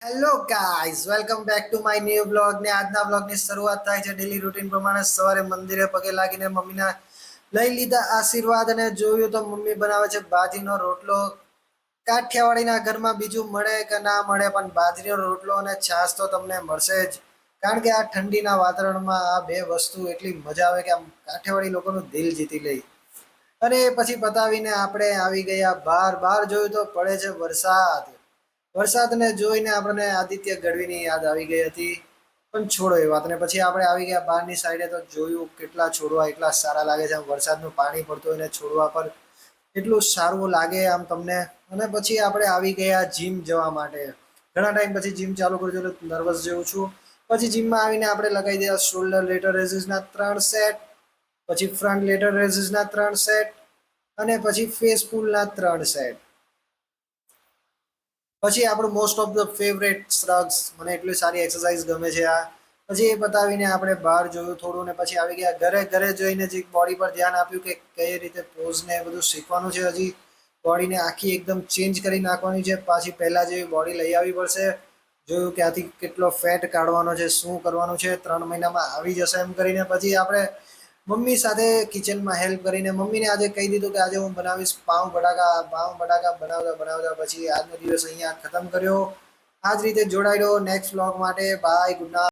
Hello guys, welcome back to my new blog. ને આજના બ્લોગની શરૂઆત થાય છે ડેલી રૂટીન પ્રમાણે. સવારે મંદિરે પગે લાગીને મમ્મીના લઈ લીધા આશીર્વાદ અને જોયું તો મમ્મી બનાવે છે બાજરીનો રોટલો. કાઠિયાવાડીના ઘરમાં બીજું મળે કે ના મળે, પણ બાજરીનો રોટલો અને છાશ તો તમને મળશે જ. કારણ કે આ ઠંડીના વાતાવરણમાં આ બે વસ્તુ એટલી મજા આવે કે આમ કાઠિયાવાડી લોકોનું દિલ જીતી લે. અને પછી પતાવીને આપણે આવી ગયા બહાર. બહાર જોયું તો પડે છે વરસાદ. વરસાદને જોઈને આપણને આદિત્ય ગઢવીની યાદ આવી ગઈ હતી. પણ છોડો એ વાત. ને પછી આપણે આવી ગયા બહારની સાઈડે તો જોયું કેટલા છોડવા એટલા સારા લાગે છે. આમ વરસાદનું પાણી પડતું હોય ને છોડવા પર એટલું સારું લાગે આમ તમને. અને પછી આપણે આવી ગયા જીમ જવા માટે. ઘણા ટાઈમ પછી જીમ ચાલુ કર્યું છું એટલે નર્વસ જેવું છું. પછી જીમમાં આવીને આપણે લગાવી દીધા શોલ્ડર લેટર રેઝિસના 3 સેટ, પછી ફ્રન્ટ લેટર રેઝિસના 3 સેટ અને પછી ફેસ પુલના 3 સેટ. પછી આપણું મોસ્ટ ઓફ ધ ફેવરેટ શ્રગ્સ. મને એટલી સારી એક્સરસાઇઝ ગમે છે આ. પછી એ બતાવીને આપણે બહાર જોયું થોડું ને પછી આવી ગયા ઘરે. ઘરે જોઈને જે બોડી પર ધ્યાન આપ્યું કે કઈ રીતે પોઝ ને એ બધું શીખવાનું છે. હજી બોડીને આખી એકદમ ચેન્જ કરી નાખવાની છે. પાછી પહેલા જેવી બોડી લઈ આવવી પડશે. જોયું ક્યાંથી કેટલો ફેટ કાઢવાનો છે, શું કરવાનું છે. 3 મહિનામાં આવી જશે એમ કરીને પછી આપણે મમ્મી સાથે કિચનમાં હેલ્પ કરીને મમ્મીને આજે કહી દીધું કે આજે હું બનાવીશ પાઉં બટાકા. પાઉં બટાકા બનાવતા બનાવતા પછી આજનો દિવસ અહીંયા ખતમ કર્યો. આ જ રીતે જોડાઈ રહ્યો નેક્સ્ટ વ્લોગ માટે. Bye, good night.